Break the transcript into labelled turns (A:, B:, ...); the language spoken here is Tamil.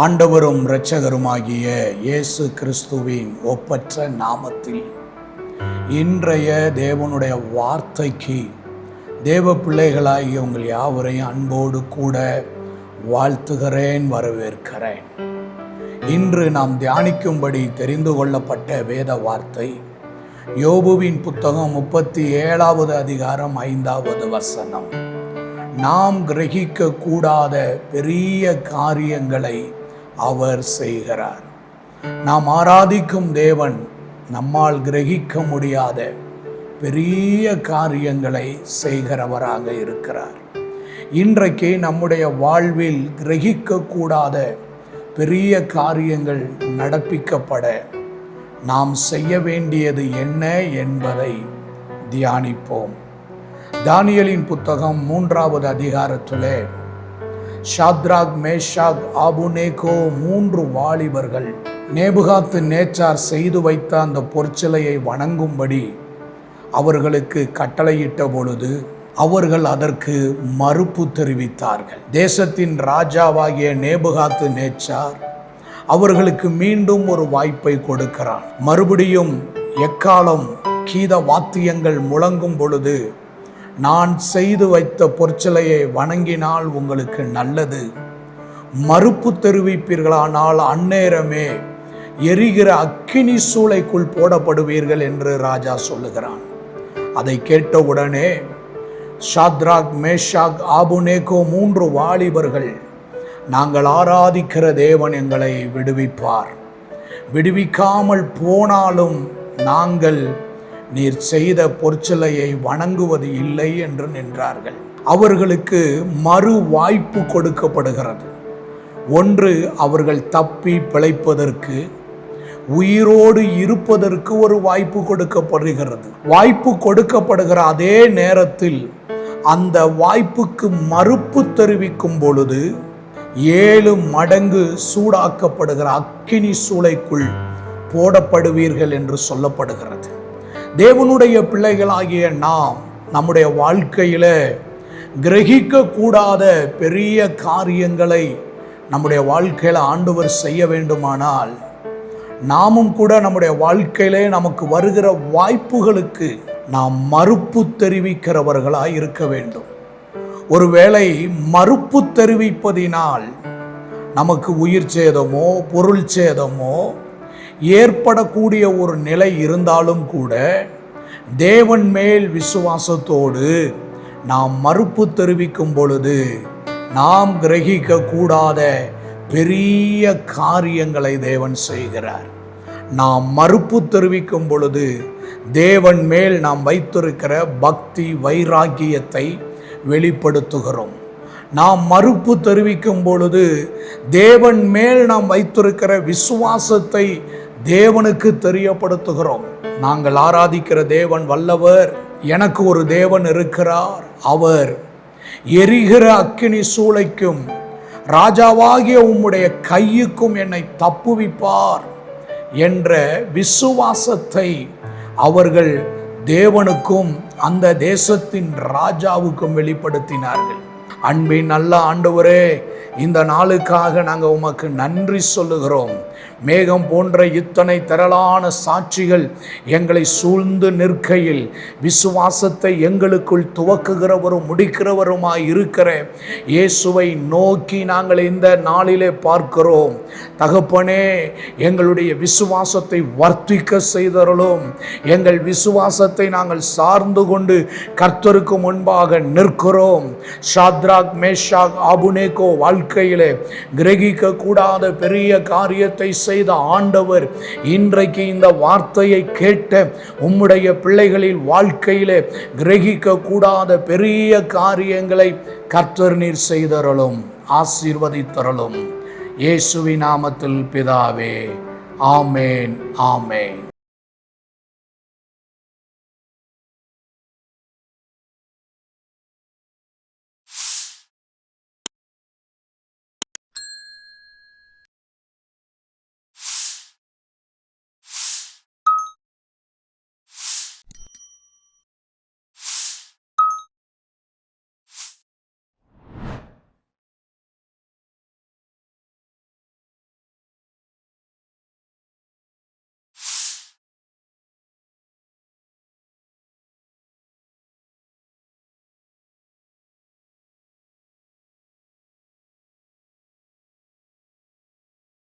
A: ஆண்டவரும் இரட்சகருமாகிய இயேசு கிறிஸ்துவின் ஒப்பற்ற நாமத்தில் இன்றைய தேவனுடைய வார்த்தைக்கு தேவ பிள்ளைகளாகிய உங்கள் யாவரையும் அன்போடு கூட வாழ்த்துகிறேன், வரவேற்கிறேன். இன்று நாம் தியானிக்கும்படி தெரிந்து கொள்ளப்பட்ட வேத வார்த்தை யோபுவின் புத்தகம் 37வது அதிகாரம் 5வது வசனம். நாம் கிரகிக்க கூடாத பெரிய காரியங்களை அவர் செய்கிறார். நாம் ஆராதிக்கும் தேவன் நம்மால் கிரகிக்க முடியாத பெரிய காரியங்களை செய்கிறவராக இருக்கிறார். இன்றைக்கு நம்முடைய வாழ்வில் கிரகிக்க கூடாத பெரிய காரியங்கள் நடப்பிக்கப்பட நாம் செய்ய வேண்டியது என்ன என்பதை தியானிப்போம். தானியேலின் புத்தகம் 3வது அதிகாரத்திலே ஷாத்ராக், மேஷாக், ஆபுநேகோ 3 வாலிபர்கள் நேபுகாத்து நேச்சார் செய்து வைத்த அந்த பொற்சிலையை வணங்கும்படி அவர்களுக்கு கட்டளையிட்ட பொழுது அவர்கள் அதற்கு மறுப்பு தெரிவித்தார்கள். தேசத்தின் ராஜாவாகிய நேபுகாத்து நேச்சார் அவர்களுக்கு மீண்டும் ஒரு வாய்ப்பை கொடுக்கிறான். மறுபடியும் எக்காலம் கீத வாத்தியங்கள் முழங்கும் பொழுது, நான் செய்து வைத்த பொற்சிலையை வணங்கினால் உங்களுக்கு நல்லது, மறுப்பு தெரிவிப்பீர்களானால் அந்நேரமே எரிகிற அக்கினி சூளைக்குள் போடப்படுவீர்கள் என்று ராஜா சொல்லுகிறான். அதை கேட்டவுடனே ஷாத்ராக், மேஷாக், ஆபுநேகோ 3 வாலிபர்கள், நாங்கள் ஆராதிக்கிற தேவன் எங்களை விடுவிப்பார், விடுவிக்காமல் போனாலும் நாங்கள் நீர் செய்த பொற்சிலையை வணங்குவது இல்லை என்று நின்றார்கள். அவர்களுக்கு மறு வாய்ப்பு கொடுக்கப்படுகிறது. ஒன்று, அவர்கள் தப்பி பிழைப்பதற்கு, உயிரோடு இருப்பதற்கு ஒரு வாய்ப்பு கொடுக்கப்படுகிறது. வாய்ப்பு கொடுக்கப்படுகிற அதே நேரத்தில் அந்த வாய்ப்புக்கு மறுப்பு தெரிவிக்கும் பொழுது 7 மடங்கு சூடாக்கப்படுகிற அக்கினி சூளைக்குள் போடப்படுவீர்கள் என்று சொல்லப்படுகிறது. தேவனுடைய பிள்ளைகளாகிய நாம் நம்முடைய வாழ்க்கையில கிரகிக்க கூடாத பெரிய காரியங்களை நம்முடைய வாழ்க்கையில ஆண்டவர் செய்ய வேண்டுமானால் நாமும் கூட நம்முடைய வாழ்க்கையிலே நமக்கு வருகிற வாய்ப்புகளுக்கு நாம் மறுப்பு தெரிவிக்கிறவர்களாய் இருக்க வேண்டும். ஒருவேளை மறுப்பு தெரிவிப்பதினால் நமக்கு உயிர் சேதமோ பொருள் சேதமோ ஏற்படக்கூடிய ஒரு நிலை இருந்தாலும் கூட தேவன் மேல் விசுவாசத்தோடு நாம் மறுப்பு தெரிவிக்கும் பொழுது நாம் கிரகிக்க கூடாத பெரிய காரியங்களை தேவன் செய்கிறார். நாம் மறுப்பு தெரிவிக்கும் பொழுது தேவன் மேல் நாம் வைத்திருக்கிற பக்தி வைராக்கியத்தை வெளிப்படுத்துகிறோம். நாம் மறுப்பு தெரிவிக்கும் பொழுது தேவன் மேல் நாம் வைத்திருக்கிற விசுவாசத்தை தேவனுக்கு தெரியப்படுத்துகிறோம். நாங்கள் ஆராதிக்கிற தேவன் வல்லவர், எனக்கு ஒரு தேவன் இருக்கிறார், அவர் எரிகிற அக்கினி சூளைக்கும் ராஜாவாகிய உம்முடைய கையுக்கும் என்னை தப்புவிப்பார் என்ற விசுவாசத்தை அவர்கள் தேவனுக்கும் அந்த தேசத்தின் ராஜாவுக்கும் வெளிப்படுத்தினார்கள். அன்பின் நல்ல ஆண்டவரே, இந்த நாளுக்காக நாங்கள் உமக்கு நன்றி சொல்லுகிறோம். மேகம் போன்ற இத்தனை திரளான சாட்சிகள் எங்களை சூழ்ந்து நிற்கையில் விசுவாசத்தை எங்களுக்குள் துவக்குகிறவரும் முடிக்கிறவருமாய் இருக்கிற இயேசுவை நோக்கி நாங்கள் இந்த நாளிலே பார்க்கிறோம். தகப்பனே, எங்களுடைய விசுவாசத்தை வர்த்திக்க செய்தருளும். எங்கள் விசுவாசத்தை நாங்கள் சார்ந்து கொண்டு கர்த்தருக்கு முன்பாக நிற்கிறோம். ஷாத்ராக், மேஷாக், ஆபுநேகோ வாழ்க்கையிலே கிரகிக்க கூடாத பெரிய காரியத்தை செய்த ஆண்டவர் இன்றைக்கு இந்த வார்த்தையை கேட்ட உம்முடைய பிள்ளைகளின் வாழ்க்கையிலே கிரகிக்க கூடாத பெரிய காரியங்களை கர்த்தர் நீர் செய்தருளும், ஆசீர்வதித்தருளும். இயேசுவின் நாமத்தில் பிதாவே, ஆமேன், ஆமேன்.